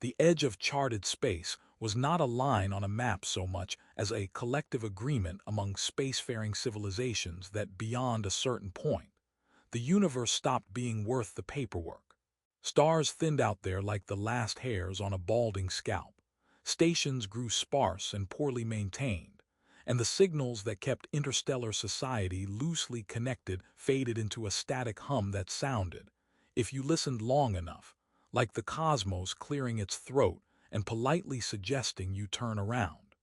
The edge of charted space was not a line on a map so much as a collective agreement among spacefaring civilizations that beyond a certain point, the universe stopped being worth the paperwork. Stars thinned out there like the last hairs on a balding scalp. Stations grew sparse and poorly maintained, and the signals that kept interstellar society loosely connected faded into a static hum that sounded, if you listened long enough, like the cosmos clearing its throat and politely suggesting you turn around.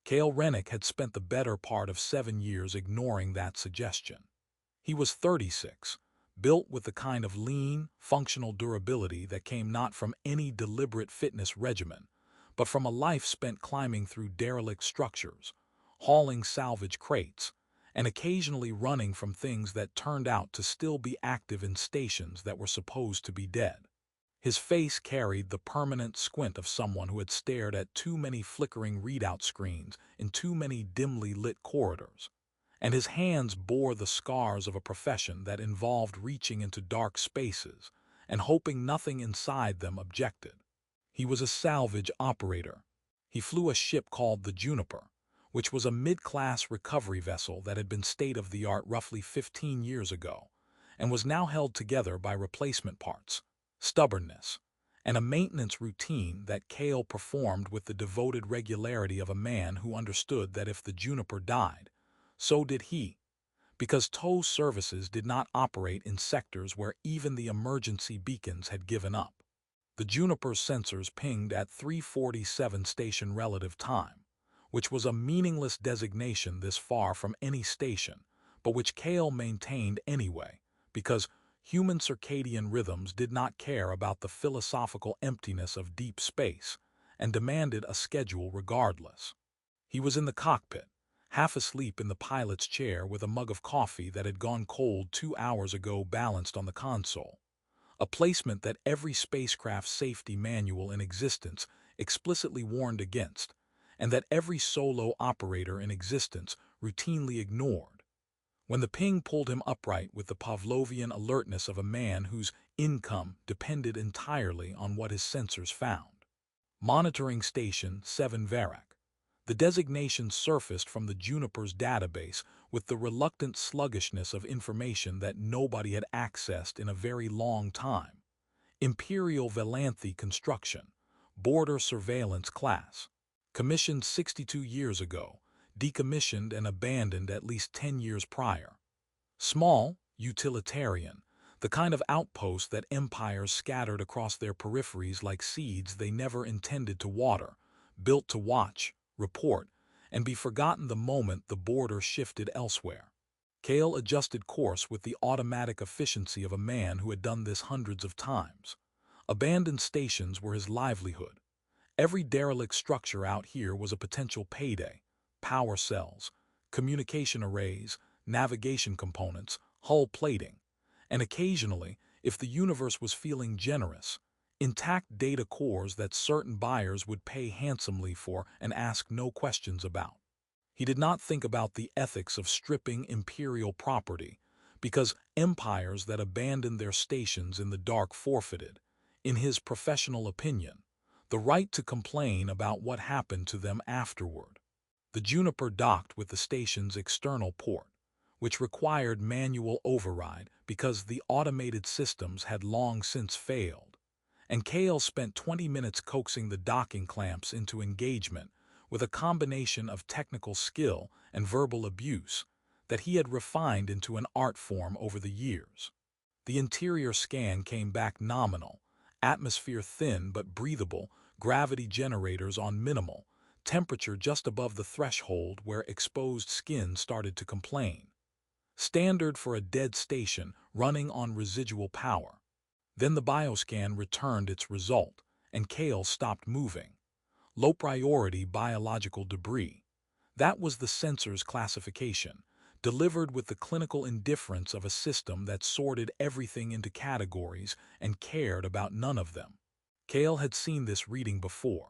Cale Rennick had spent the better part of 7 years ignoring that suggestion. He was 36, built with the kind of lean, functional durability that came not from any deliberate fitness regimen, but from a life spent climbing through derelict structures, hauling salvage crates, and occasionally running from things that turned out to still be active in stations that were supposed to be dead. His face carried the permanent squint of someone who had stared at too many flickering readout screens in too many dimly lit corridors, and his hands bore the scars of a profession that involved reaching into dark spaces and hoping nothing inside them objected. He was a salvage operator. He flew a ship called the Juniper, which was a mid-class recovery vessel that had been state-of-the-art roughly 15 years ago, and was now held together by replacement parts, stubbornness, and a maintenance routine that Cale performed with the devoted regularity of a man who understood that if the Juniper died, so did he, because tow services did not operate in sectors where even the emergency beacons had given up. The Juniper's sensors pinged at 3:47 station relative time, which was a meaningless designation this far from any station, but which Cale maintained anyway, because human circadian rhythms did not care about the philosophical emptiness of deep space and demanded a schedule regardless. He was in the cockpit, half asleep in the pilot's chair with a mug of coffee that had gone cold 2 hours ago balanced on the console, a placement that every spacecraft safety manual in existence explicitly warned against, and that every solo operator in existence routinely ignored. When the ping pulled him upright with the Pavlovian alertness of a man whose income depended entirely on what his sensors found. Monitoring Station 7 Varak. The designation surfaced from the Juniper's database with the reluctant sluggishness of information that nobody had accessed in a very long time. Imperial Velanthe construction, border surveillance class. Commissioned 62 years ago, decommissioned and abandoned at least 10 years prior. Small, utilitarian, the kind of outpost that empires scattered across their peripheries like seeds they never intended to water, built to watch, report, and be forgotten the moment the border shifted elsewhere. Cale adjusted course with the automatic efficiency of a man who had done this hundreds of times. Abandoned stations were his livelihood. Every derelict structure out here was a potential payday. Power cells, communication arrays, navigation components, hull plating, and occasionally, if the universe was feeling generous, intact data cores that certain buyers would pay handsomely for and ask no questions about. He did not think about the ethics of stripping Imperial property, because empires that abandoned their stations in the dark forfeited, in his professional opinion, the right to complain about what happened to them afterward. The Juniper docked with the station's external port, which required manual override because the automated systems had long since failed, and Cale spent 20 minutes coaxing the docking clamps into engagement with a combination of technical skill and verbal abuse that he had refined into an art form over the years. The interior scan came back nominal, atmosphere thin but breathable, gravity generators on minimal, temperature just above the threshold where exposed skin started to complain. Standard for a dead station running on residual power. Then the bioscan returned its result, and Cale stopped moving. Low priority biological debris. That was the sensor's classification, delivered with the clinical indifference of a system that sorted everything into categories and cared about none of them. Cale had seen this reading before.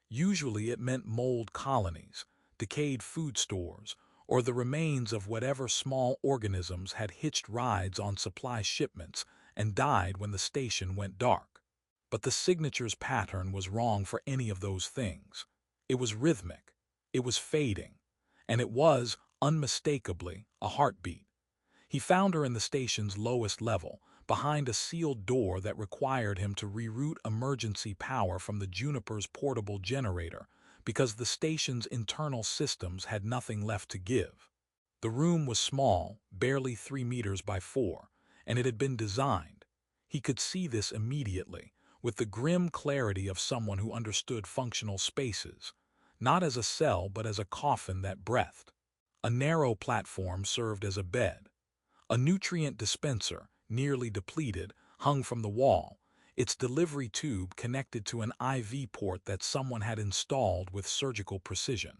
Usually it meant mold colonies, decayed food stores, or the remains of whatever small organisms had hitched rides on supply shipments and died when the station went dark. But the signature's pattern was wrong for any of those things. It was rhythmic, it was fading, and it was, unmistakably, a heartbeat. He found her in the station's lowest level, behind a sealed door that required him to reroute emergency power from the Juniper's portable generator because the station's internal systems had nothing left to give. The room was small, barely 3 meters by 4, and it had been designed. He could see this immediately, with the grim clarity of someone who understood functional spaces, not as a cell but as a coffin that breathed. A narrow platform served as a bed. A nutrient dispenser, nearly depleted, hung from the wall, its delivery tube connected to an IV port that someone had installed with surgical precision.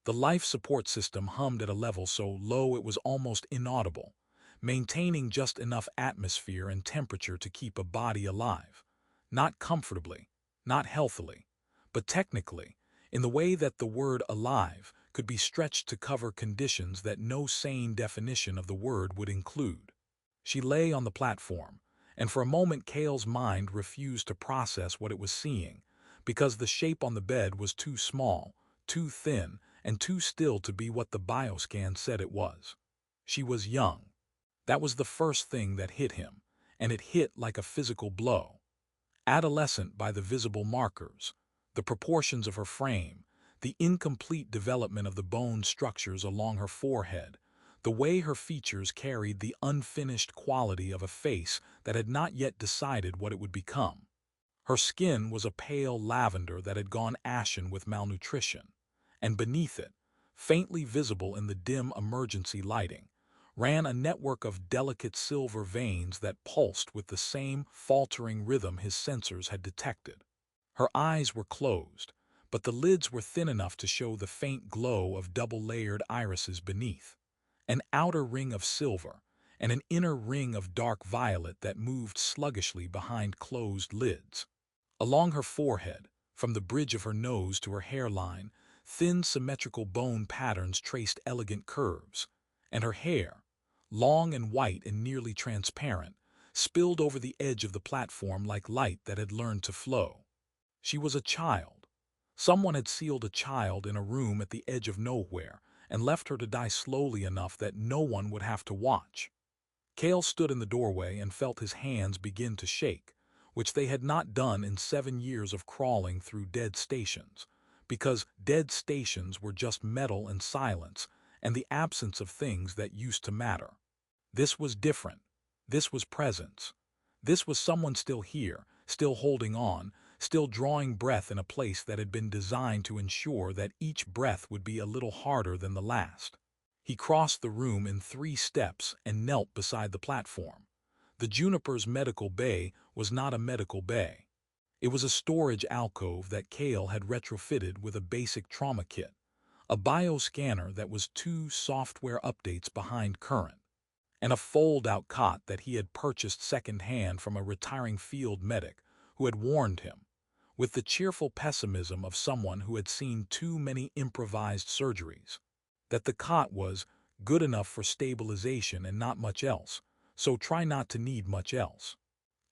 The life support system hummed at a level so low it was almost inaudible, maintaining just enough atmosphere and temperature to keep a body alive. Not comfortably, not healthily, but technically, in the way that the word alive could be stretched to cover conditions that no sane definition of the word would include. She lay on the platform, and for a moment Cale's mind refused to process what it was seeing, because the shape on the bed was too small, too thin, and too still to be what the bioscan said it was. She was young. That was the first thing that hit him, and it hit like a physical blow. Adolescent by the visible markers, the proportions of her frame, the incomplete development of the bone structures along her forehead, the way her features carried the unfinished quality of a face that had not yet decided what it would become. Her skin was a pale lavender that had gone ashen with malnutrition, and beneath it, faintly visible in the dim emergency lighting, ran a network of delicate silver veins that pulsed with the same faltering rhythm his sensors had detected. Her eyes were closed, but the lids were thin enough to show the faint glow of double-layered irises beneath, an outer ring of silver and an inner ring of dark violet that moved sluggishly behind closed lids. Along her forehead, from the bridge of her nose to her hairline, thin symmetrical bone patterns traced elegant curves, and her hair, long and white and nearly transparent, spilled over the edge of the platform like light that had learned to flow. She was a child. Someone had sealed a child in a room at the edge of nowhere and left her to die slowly enough that no one would have to watch. Cale stood in the doorway and felt his hands begin to shake, which they had not done in 7 years of crawling through dead stations, because dead stations were just metal and silence and the absence of things that used to matter. This was different. This was presence. This was someone still here, still holding on, still drawing breath in a place that had been designed to ensure that each breath would be a little harder than the last. He crossed the room in 3 steps and knelt beside the platform. The Juniper's medical bay was not a medical bay. It was a storage alcove that Cale had retrofitted with a basic trauma kit, a bioscanner that was 2 software updates behind current, and a fold-out cot that he had purchased second-hand from a retiring field medic who had warned him, with the cheerful pessimism of someone who had seen too many improvised surgeries, that the cot was good enough for stabilization and not much else, so try not to need much else.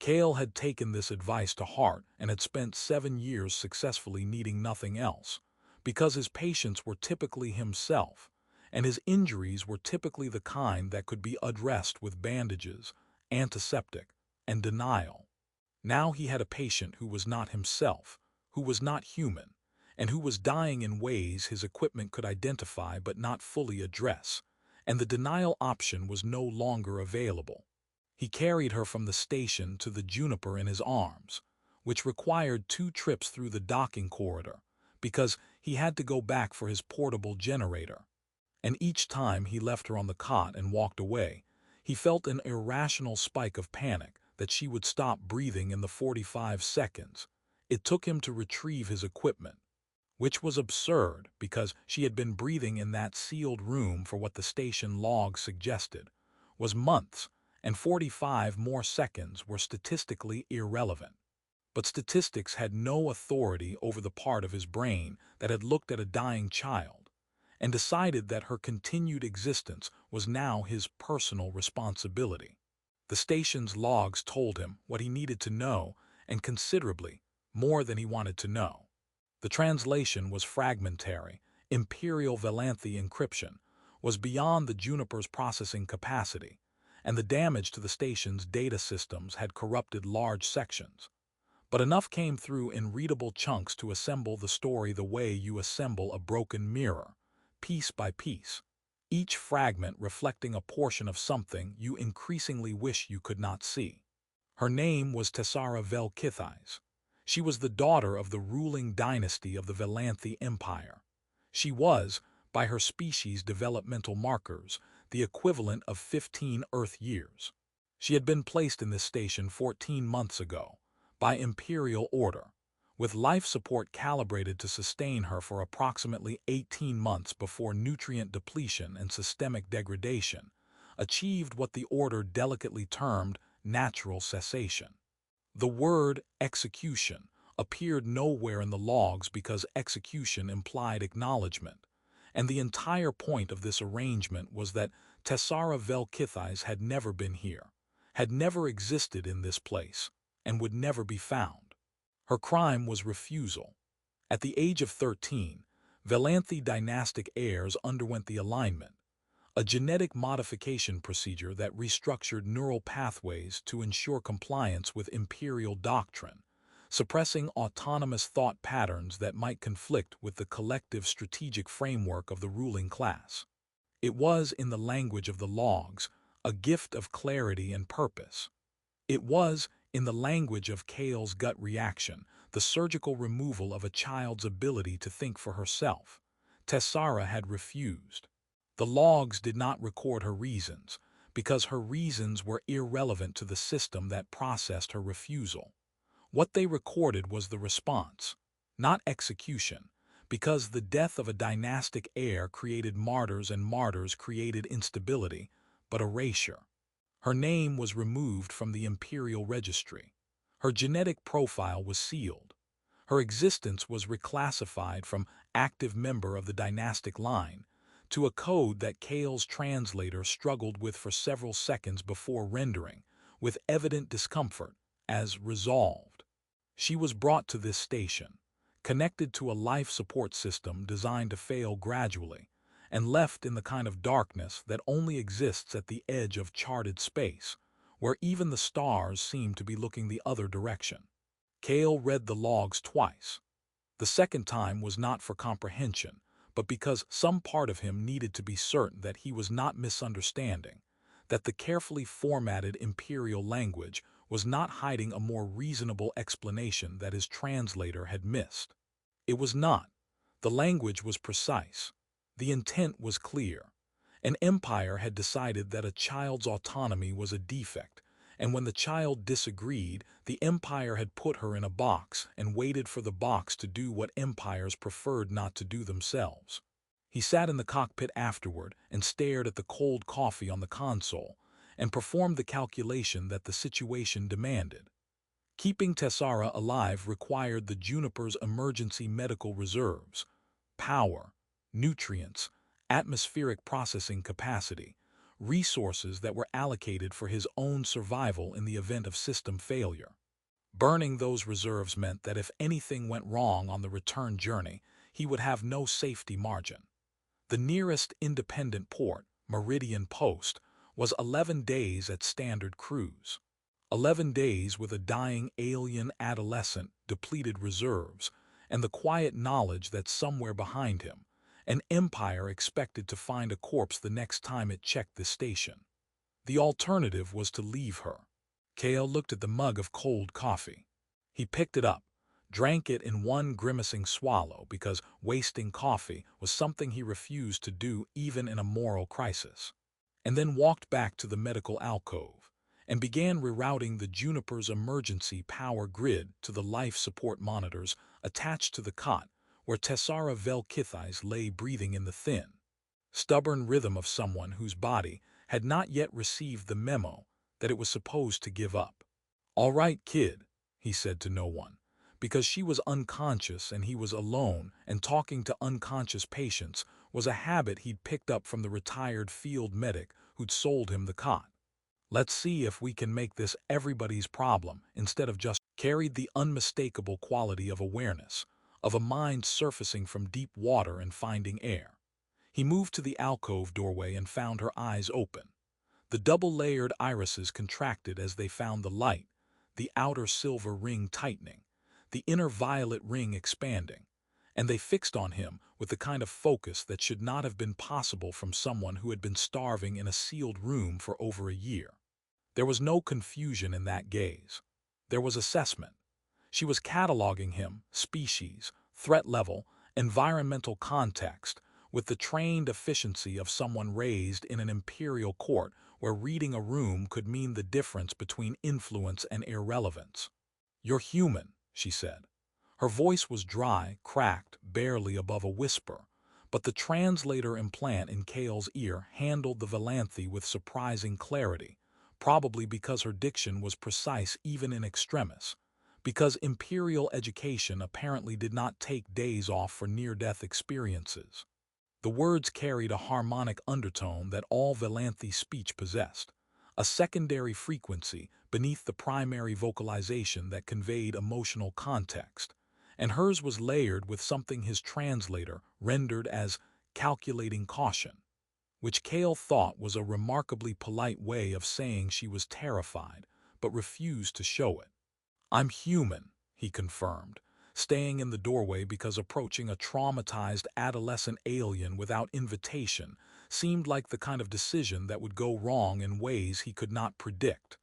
Cale had taken this advice to heart and had spent 7 years successfully needing nothing else, because his patients were typically himself, and his injuries were typically the kind that could be addressed with bandages, antiseptic, and denial. Now he had a patient who was not himself, who was not human, and who was dying in ways his equipment could identify but not fully address, and the denial option was no longer available. He carried her from the station to the Juniper in his arms, which required 2 trips through the docking corridor, because he had to go back for his portable generator. And each time he left her on the cot and walked away, he felt an irrational spike of panic that she would stop breathing in the 45 seconds it took him to retrieve his equipment, which was absurd because she had been breathing in that sealed room for what the station log suggested was months, and 45 more seconds were statistically irrelevant. But statistics had no authority over the part of his brain that had looked at a dying child and decided that her continued existence was now his personal responsibility. The station's logs told him what he needed to know, and considerably more than he wanted to know. The translation was fragmentary. Imperial Velanthe encryption was beyond the Juniper's processing capacity, and the damage to the station's data systems had corrupted large sections. But enough came through in readable chunks to assemble the story the way you assemble a broken mirror, piece by piece, each fragment reflecting a portion of something you increasingly wish you could not see. Her name was Tessara Velkithais. She was the daughter of the ruling dynasty of the Velanthe Empire. She was, by her species' developmental markers, the equivalent of 15 Earth years. She had been placed in this station 14 months ago, by Imperial order, with life support calibrated to sustain her for approximately 18 months before nutrient depletion and systemic degradation achieved what the order delicately termed natural cessation. The word execution appeared nowhere in the logs because execution implied acknowledgement, and the entire point of this arrangement was that Tessara Velkithais had never been here, had never existed in this place, and would never be found. Her crime was refusal. At the age of 13, Velanthe dynastic heirs underwent the alignment, a genetic modification procedure that restructured neural pathways to ensure compliance with imperial doctrine, suppressing autonomous thought patterns that might conflict with the collective strategic framework of the ruling class. It was, in the language of the logs, a gift of clarity and purpose. It was, in the language of Kale's gut reaction, the surgical removal of a child's ability to think for herself. Tessara had refused. The logs did not record her reasons, because her reasons were irrelevant to the system that processed her refusal. What they recorded was the response, not execution, because the death of a dynastic heir created martyrs and martyrs created instability, but erasure. Her name was removed from the imperial registry. Her genetic profile was sealed. Her existence was reclassified from active member of the dynastic line to a code that Kale's translator struggled with for several seconds before rendering, with evident discomfort, as resolved. She was brought to this station, connected to a life support system designed to fail gradually, and left in the kind of darkness that only exists at the edge of charted space, where even the stars seem to be looking the other direction. Kale read the logs twice. The second time was not for comprehension, but because some part of him needed to be certain that he was not misunderstanding, that the carefully formatted imperial language was not hiding a more reasonable explanation that his translator had missed. It was not. The language was precise. The intent was clear. An empire had decided that a child's autonomy was a defect, and when the child disagreed, the empire had put her in a box and waited for the box to do what empires preferred not to do themselves. He sat in the cockpit afterward and stared at the cold coffee on the console and performed the calculation that the situation demanded. Keeping Tessara alive required the Juniper's emergency medical reserves, power, nutrients, atmospheric processing capacity, resources that were allocated for his own survival in the event of system failure. Burning those reserves meant that if anything went wrong on the return journey, he would have no safety margin. The nearest independent port, Meridian Post, was 11 days at standard cruise. 11 days with a dying alien adolescent, depleted reserves, and the quiet knowledge that somewhere behind him, an empire expected to find a corpse the next time it checked the station. The alternative was to leave her. Kale looked at the mug of cold coffee. He picked it up, drank it in one grimacing swallow because wasting coffee was something he refused to do even in a moral crisis, and then walked back to the medical alcove and began rerouting the Juniper's emergency power grid to the life support monitors attached to the cot where Tessara Velkithais lay breathing in the thin, stubborn rhythm of someone whose body had not yet received the memo that it was supposed to give up. "All right, kid," he said to no one, because she was unconscious and he was alone, and talking to unconscious patients was a habit he'd picked up from the retired field medic who'd sold him the cot. "Let's see if we can make this everybody's problem instead of just carried the unmistakable quality of awareness, of a mind surfacing from deep water and finding air. He moved to the alcove doorway and found her eyes open. The double-layered irises contracted as they found the light, the outer silver ring tightening, the inner violet ring expanding, and they fixed on him with the kind of focus that should not have been possible from someone who had been starving in a sealed room for over a year. There was no confusion in that gaze. There was assessment. She was cataloging him, species, threat level, environmental context, with the trained efficiency of someone raised in an imperial court where reading a room could mean the difference between influence and irrelevance. "You're human," she said. Her voice was dry, cracked, barely above a whisper, but the translator implant in Kale's ear handled the Valanthe with surprising clarity, probably because her diction was precise even in extremis, because Imperial education apparently did not take days off for near-death experiences. The words carried a harmonic undertone that all Valanthe speech possessed, a secondary frequency beneath the primary vocalization that conveyed emotional context, and hers was layered with something his translator rendered as calculating caution, which Kale thought was a remarkably polite way of saying she was terrified, but refused to show it. "I'm human," he confirmed, staying in the doorway because approaching a traumatized adolescent alien without invitation seemed like the kind of decision that would go wrong in ways he could not predict.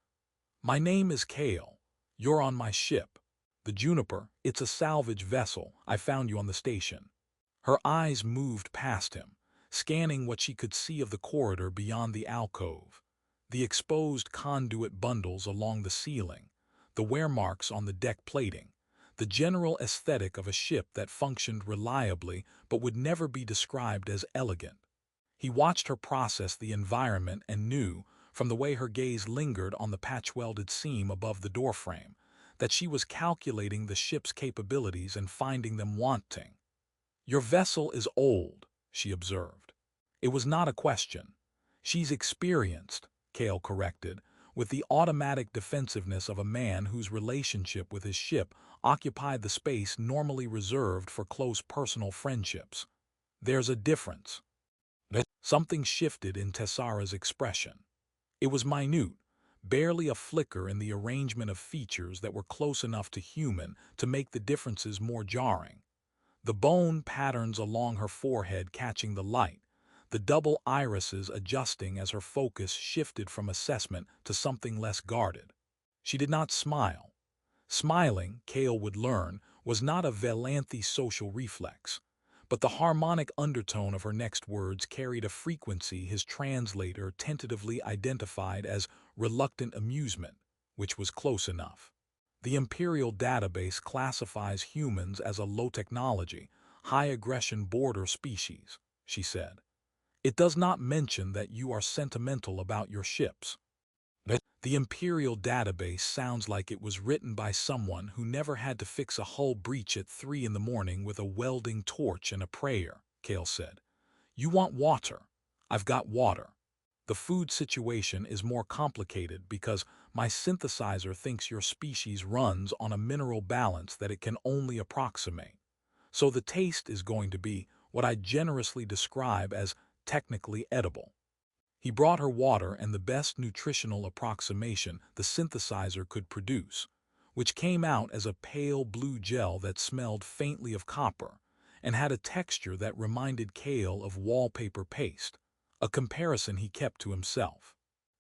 "My name is Kale. You're on my ship. The Juniper, it's a salvage vessel. I found you on the station." Her eyes moved past him, scanning what she could see of the corridor beyond the alcove, the exposed conduit bundles along the ceiling, the wear marks on the deck plating, the general aesthetic of a ship that functioned reliably but would never be described as elegant. He watched her process the environment and knew, from the way her gaze lingered on the patch-welded seam above the doorframe, that she was calculating the ship's capabilities and finding them wanting. "Your vessel is old," she observed. It was not a question. "She's experienced," Kale corrected, with the automatic defensiveness of a man whose relationship with his ship occupied the space normally reserved for close personal friendships. "There's a difference." Something shifted in Tessara's expression. It was minute, barely a flicker in the arrangement of features that were close enough to human to make the differences more jarring. The bone patterns along her forehead catching the light, the double irises adjusting as her focus shifted from assessment to something less guarded. She did not smile. Smiling, Kale would learn, was not a Valanthe social reflex, but the harmonic undertone of her next words carried a frequency his translator tentatively identified as reluctant amusement, which was close enough. "The Imperial database classifies humans as a low-technology, high-aggression border species," she said. "It does not mention that you are sentimental about your ships." The Imperial database sounds like it was written by someone who never had to fix a hull breach at 3 in the morning with a welding torch and a prayer, Kale said. "You want water. I've got water. The food situation is more complicated because my synthesizer thinks your species runs on a mineral balance that it can only approximate. So the taste is going to be what I generously describe as technically edible." He brought her water and the best nutritional approximation the synthesizer could produce, which came out as a pale blue gel that smelled faintly of copper and had a texture that reminded Kale of wallpaper paste, a comparison he kept to himself.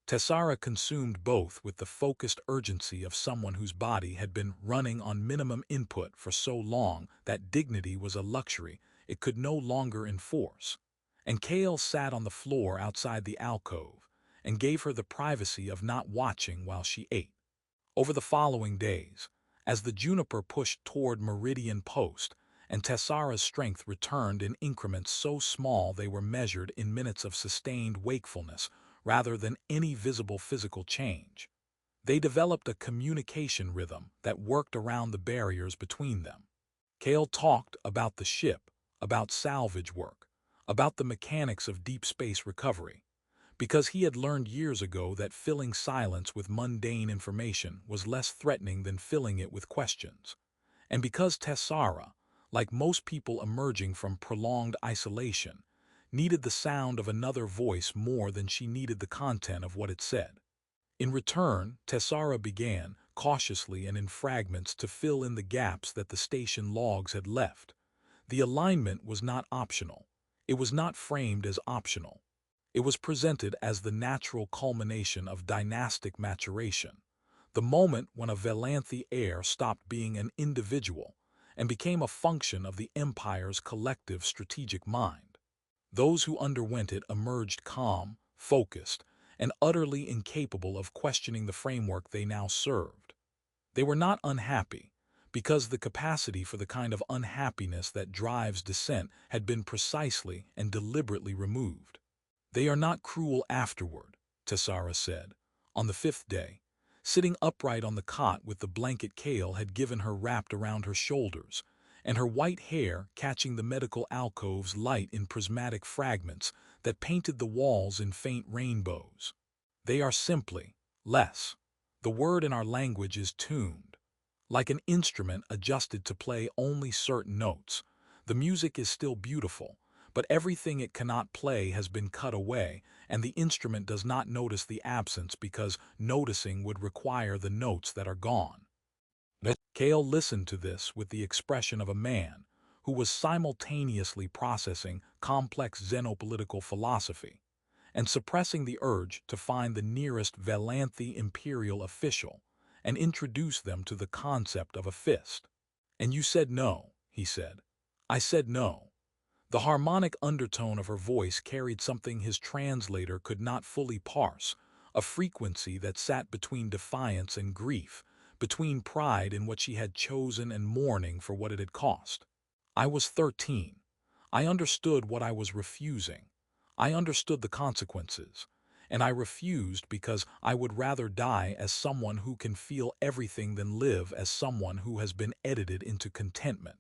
Tessara consumed both with the focused urgency of someone whose body had been running on minimum input for so long that dignity was a luxury it could no longer enforce. And Kale sat on the floor outside the alcove and gave her the privacy of not watching while she ate. Over the following days, as the Juniper pushed toward Meridian Post and Tessara's strength returned in increments so small they were measured in minutes of sustained wakefulness rather than any visible physical change, they developed a communication rhythm that worked around the barriers between them. Kale talked about the ship, about salvage work, about the mechanics of deep space recovery, because he had learned years ago that filling silence with mundane information was less threatening than filling it with questions. And because Tessara, like most people emerging from prolonged isolation, needed the sound of another voice more than she needed the content of what it said. In return, Tessara began, cautiously and in fragments, to fill in the gaps that the station logs had left. The alignment was not optional. It was not framed as optional. It was presented as the natural culmination of dynastic maturation, the moment when a Velanthe heir stopped being an individual and became a function of the empire's collective strategic mind. Those who underwent it emerged calm, focused, and utterly incapable of questioning the framework they now served. They were not unhappy, because the capacity for the kind of unhappiness that drives dissent had been precisely and deliberately removed. They are not cruel afterward, Tessara said. On the fifth day, sitting upright on the cot with the blanket Kale had given her wrapped around her shoulders, and her white hair catching the medical alcove's light in prismatic fragments that painted the walls in faint rainbows. They are simply less. The word in our language is tuned. Like an instrument adjusted to play only certain notes, the music is still beautiful, but everything it cannot play has been cut away, and the instrument does not notice the absence because noticing would require the notes that are gone. Kale listened to this with the expression of a man who was simultaneously processing complex xenopolitical philosophy and suppressing the urge to find the nearest Velanthe Imperial official and introduce them to the concept of a fist. "And you said no," he said. "I said no." The harmonic undertone of her voice carried something his translator could not fully parse, a frequency that sat between defiance and grief, between pride in what she had chosen and mourning for what it had cost. "I was 13. I understood what I was refusing. I understood the consequences. And I refused because I would rather die as someone who can feel everything than live as someone who has been edited into contentment."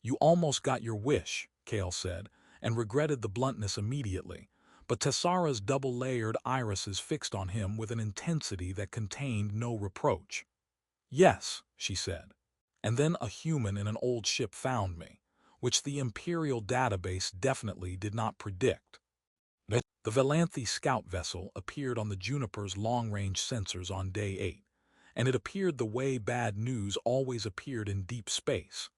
"You almost got your wish," Kale said, and regretted the bluntness immediately, but Tessara's double-layered irises fixed on him with an intensity that contained no reproach. "Yes," she said. "And then a human in an old ship found me, which the Imperial database definitely did not predict." The Velanthe scout vessel appeared on the Juniper's long-range sensors on day 8, and it appeared the way bad news always appeared in deep space,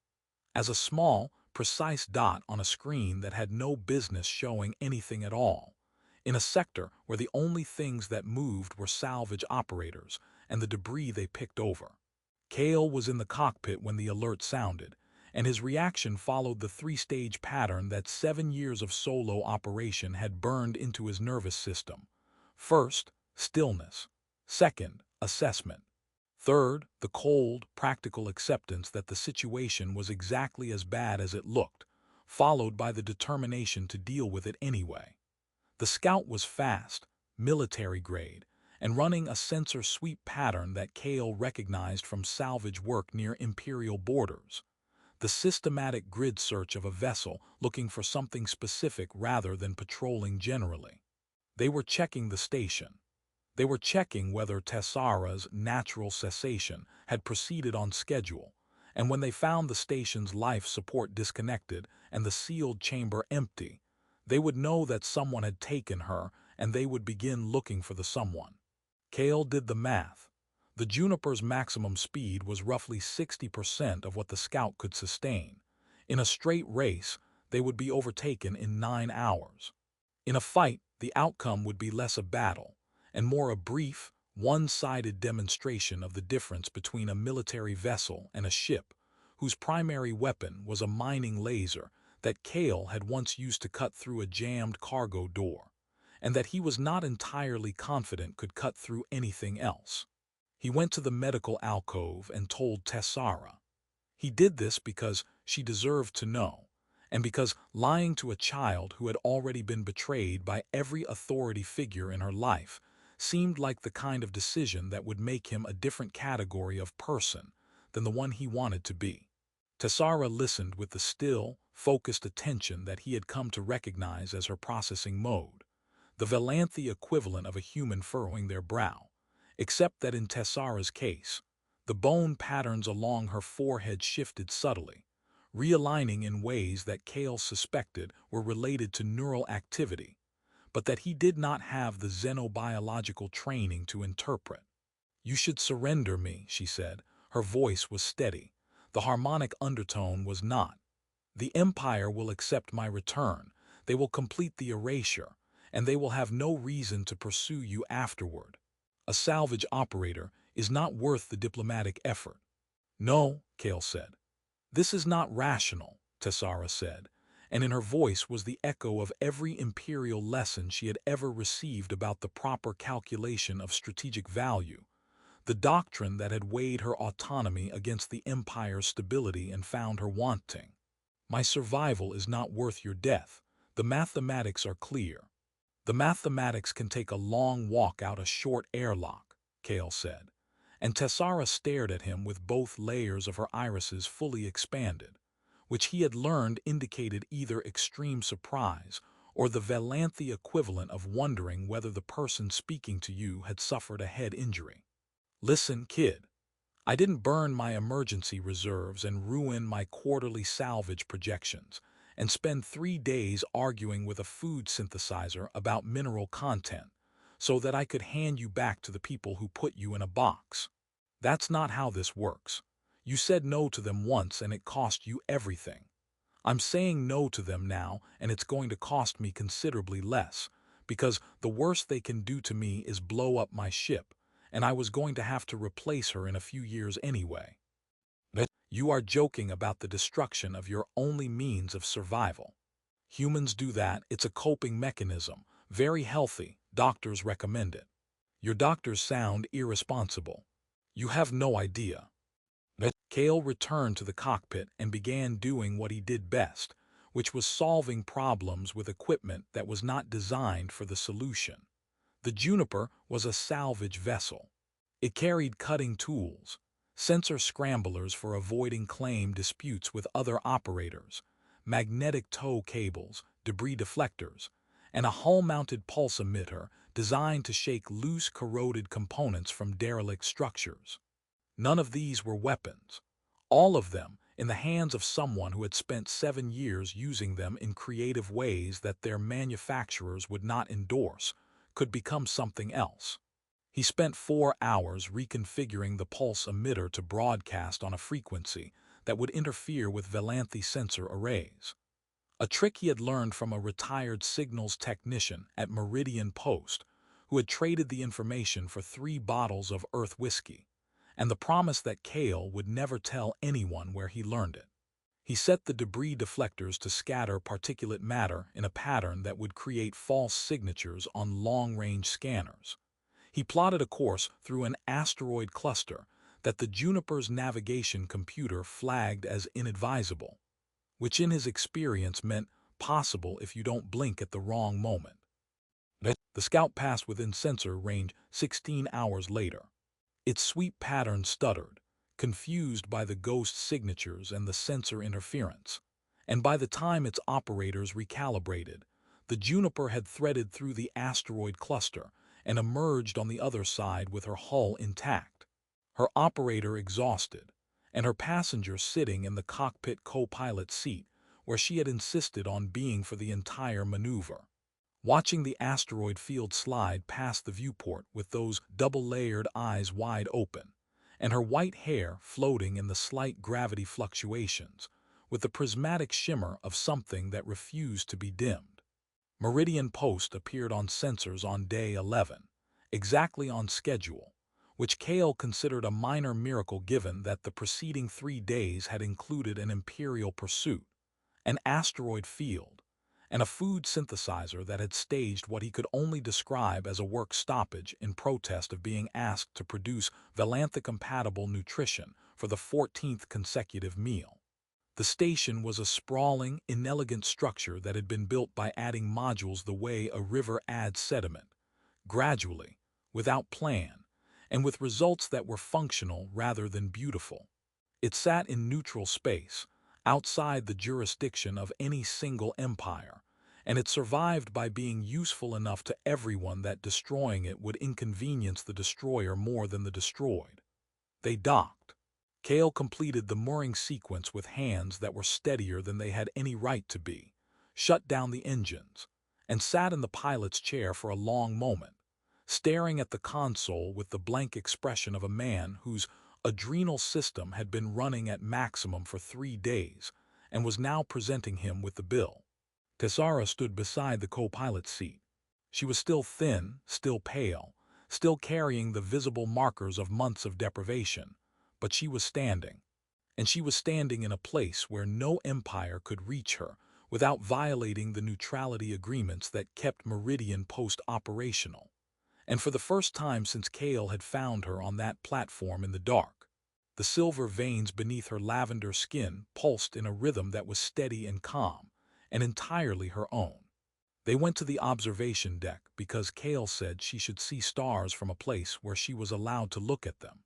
as a small, precise dot on a screen that had no business showing anything at all, in a sector where the only things that moved were salvage operators and the debris they picked over. Kale was in the cockpit when the alert sounded, and his reaction followed the three-stage pattern that 7 years of solo operation had burned into his nervous system. First, stillness. Second, assessment. Third, the cold, practical acceptance that the situation was exactly as bad as it looked, followed by the determination to deal with it anyway. The scout was fast, military grade, and running a sensor sweep pattern that Kale recognized from salvage work near Imperial borders. The systematic grid search of a vessel looking for something specific rather than patrolling generally. They were checking the station. They were checking whether Tessara's natural cessation had proceeded on schedule, and when they found the station's life support disconnected and the sealed chamber empty, they would know that someone had taken her and they would begin looking for the someone. Kale did the math. The Juniper's maximum speed was roughly 60% of what the scout could sustain. In a straight race, they would be overtaken in 9 hours. In a fight, the outcome would be less a battle, and more a brief, one-sided demonstration of the difference between a military vessel and a ship, whose primary weapon was a mining laser that Kale had once used to cut through a jammed cargo door, and that he was not entirely confident could cut through anything else. He went to the medical alcove and told Tessara. He did this because she deserved to know, and because lying to a child who had already been betrayed by every authority figure in her life seemed like the kind of decision that would make him a different category of person than the one he wanted to be. Tessara listened with the still, focused attention that he had come to recognize as her processing mode. the Velanthe equivalent of a human furrowing their brow, except that in Tessara's case, the bone patterns along her forehead shifted subtly, realigning in ways that Kale suspected were related to neural activity, but that he did not have the xenobiological training to interpret. "You should surrender me," she said. Her voice was steady. The harmonic undertone was not. "The Empire will accept my return. They will complete the erasure, and they will have no reason to pursue you afterward. A salvage operator is not worth the diplomatic effort." "No," Kale said. "This is not rational," Tessara said, and in her voice was the echo of every Imperial lesson she had ever received about the proper calculation of strategic value, the doctrine that had weighed her autonomy against the Empire's stability and found her wanting. "My survival is not worth your death. The mathematics are clear." "The mathematics can take a long walk out a short airlock," Kale said, and Tessara stared at him with both layers of her irises fully expanded, which he had learned indicated either extreme surprise or the Velanthe equivalent of wondering whether the person speaking to you had suffered a head injury. "Listen, kid. I didn't burn my emergency reserves and ruin my quarterly salvage projections and spend 3 days arguing with a food synthesizer about mineral content so that I could hand you back to the people who put you in a box. That's not how this works. You said no to them once and it cost you everything. I'm saying no to them now, and it's going to cost me considerably less, because the worst they can do to me is blow up my ship, and I was going to have to replace her in a few years anyway." "You are joking about the destruction of your only means of survival." "Humans do that. It's a coping mechanism. Very healthy. Doctors recommend it." "Your doctors sound irresponsible." "You have no idea." Kale returned to the cockpit and began doing what he did best, which was solving problems with equipment that was not designed for the solution. The Juniper was a salvage vessel. It carried cutting tools, sensor scramblers for avoiding claim disputes with other operators, magnetic tow cables, debris deflectors, and a hull-mounted pulse emitter designed to shake loose corroded components from derelict structures. None of these were weapons. All of them, in the hands of someone who had spent 7 years using them in creative ways that their manufacturers would not endorse, could become something else. He spent 4 hours reconfiguring the pulse emitter to broadcast on a frequency that would interfere with Velanthe sensor arrays. A trick he had learned from a retired signals technician at Meridian Post, who had traded the information for 3 bottles of Earth whiskey, and the promise that Kale would never tell anyone where he learned it. He set the debris deflectors to scatter particulate matter in a pattern that would create false signatures on long-range scanners. He plotted a course through an asteroid cluster that the Juniper's navigation computer flagged as inadvisable, which in his experience meant possible if you don't blink at the wrong moment. The scout passed within sensor range 16 hours later. Its sweep pattern stuttered, confused by the ghost signatures and the sensor interference, and by the time its operators recalibrated, the Juniper had threaded through the asteroid cluster and emerged on the other side with her hull intact, her operator exhausted, and her passenger sitting in the cockpit co-pilot seat where she had insisted on being for the entire maneuver. Watching the asteroid field slide past the viewport with those double-layered eyes wide open, and her white hair floating in the slight gravity fluctuations, with the prismatic shimmer of something that refused to be dimmed. Meridian Post appeared on sensors on day 11, exactly on schedule, which Kale considered a minor miracle given that the preceding 3 days had included an Imperial pursuit, an asteroid field, and a food synthesizer that had staged what he could only describe as a work stoppage in protest of being asked to produce Velanthe-compatible nutrition for the 14th consecutive meal. The station was a sprawling, inelegant structure that had been built by adding modules the way a river adds sediment, gradually, without plan, and with results that were functional rather than beautiful. It sat in neutral space, outside the jurisdiction of any single empire, and it survived by being useful enough to everyone that destroying it would inconvenience the destroyer more than the destroyed. They docked. Kale completed the mooring sequence with hands that were steadier than they had any right to be, shut down the engines, and sat in the pilot's chair for a long moment, staring at the console with the blank expression of a man whose adrenal system had been running at maximum for 3 days and was now presenting him with the bill. Tessara stood beside the co-pilot's seat. She was still thin, still pale, still carrying the visible markers of months of deprivation, but she was standing. And she was standing in a place where no empire could reach her without violating the neutrality agreements that kept Meridian Post operational. And for the first time since Kale had found her on that platform in the dark, the silver veins beneath her lavender skin pulsed in a rhythm that was steady and calm, and entirely her own. They went to the observation deck because Kale said she should see stars from a place where she was allowed to look at them,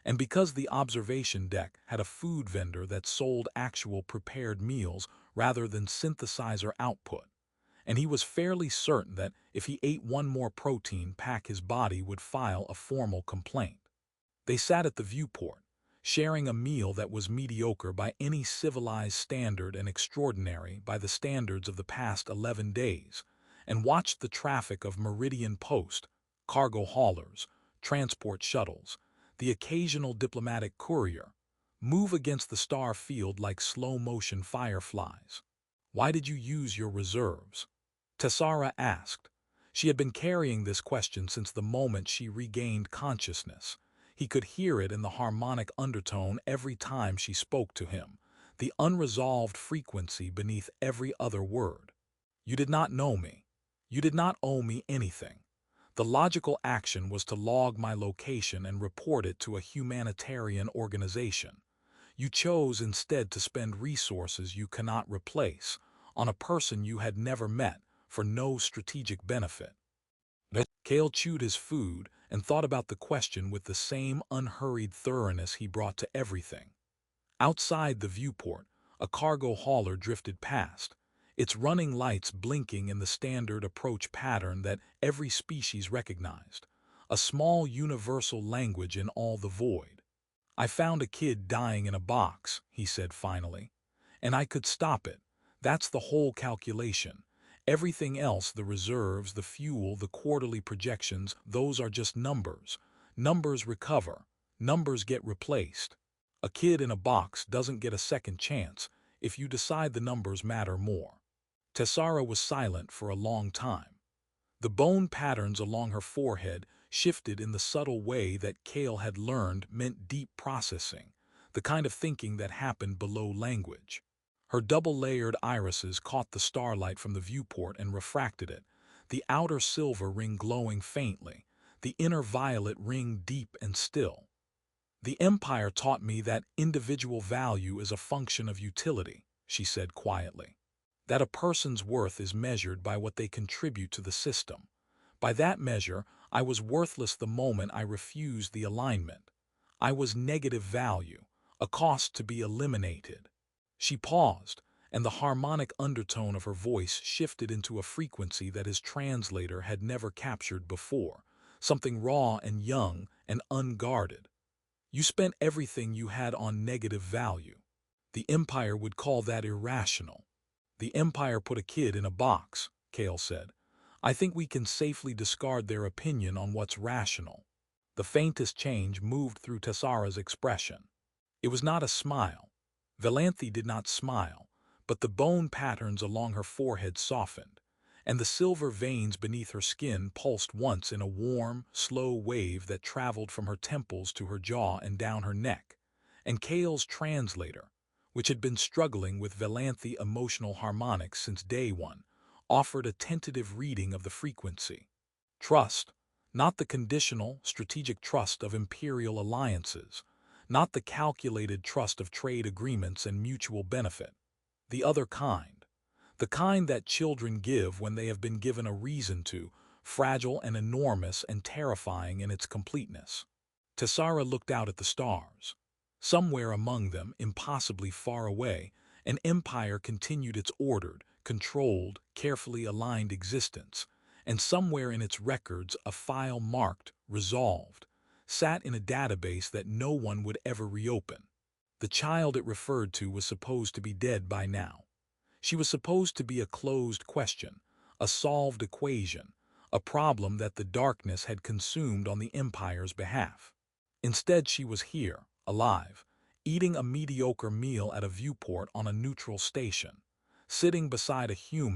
and because the observation deck had a food vendor that sold actual prepared meals rather than synthesizer output, and he was fairly certain that if he ate one more protein pack his body would file a formal complaint. They sat at the viewport, sharing a meal that was mediocre by any civilized standard and extraordinary by the standards of the past 11 days, and watched the traffic of Meridian Post, cargo haulers, transport shuttles, the occasional diplomatic courier, move against the star field like slow-motion fireflies. "Why did you use your reserves?" Tessara asked. She had been carrying this question since the moment she regained consciousness. He could hear it in the harmonic undertone every time she spoke to him, the unresolved frequency beneath every other word. "You did not know me. You did not owe me anything. The logical action was to log my location and report it to a humanitarian organization. You chose instead to spend resources you cannot replace on a person you had never met for no strategic benefit." Kale chewed his food and thought about the question with the same unhurried thoroughness he brought to everything. Outside the viewport, a cargo hauler drifted past, its running lights blinking in the standard approach pattern that every species recognized, a small universal language in all the void. "I found a kid dying in a box," he said finally, "and I could stop it. That's the whole calculation. Everything else, the reserves, the fuel, the quarterly projections, those are just numbers. Numbers recover. Numbers get replaced. A kid in a box doesn't get a second chance if you decide the numbers matter more." Tessara was silent for a long time. The bone patterns along her forehead shifted in the subtle way that Kale had learned meant deep processing, the kind of thinking that happened below language. Her double-layered irises caught the starlight from the viewport and refracted it, the outer silver ring glowing faintly, the inner violet ring deep and still. "The Empire taught me that individual value is a function of utility," she said quietly. "That a person's worth is measured by what they contribute to the system. By that measure, I was worthless the moment I refused the alignment. I was negative value, a cost to be eliminated." She paused, and the harmonic undertone of her voice shifted into a frequency that his translator had never captured before, something raw and young and unguarded. "You spent everything you had on negative value. The Empire would call that irrational." "The Empire put a kid in a box," Kale said. "I think we can safely discard their opinion on what's rational." The faintest change moved through Tessara's expression. It was not a smile. Valanthe did not smile, but the bone patterns along her forehead softened, and the silver veins beneath her skin pulsed once in a warm, slow wave that traveled from her temples to her jaw and down her neck, and Kale's translator, which had been struggling with Valanthe emotional harmonics since day one, offered a tentative reading of the frequency. Trust, not the conditional, strategic trust of imperial alliances, not the calculated trust of trade agreements and mutual benefit. The other kind. The kind that children give when they have been given a reason to, fragile and enormous and terrifying in its completeness. Tessara looked out at the stars. Somewhere among them, impossibly far away, an empire continued its ordered, controlled, carefully aligned existence, and somewhere in its records a file marked "resolved" sat in a database that no one would ever reopen. The child it referred to was supposed to be dead by now. She was supposed to be a closed question, a solved equation, a problem that the darkness had consumed on the Empire's behalf. Instead, she was here, alive, eating a mediocre meal at a viewport on a neutral station, sitting beside a human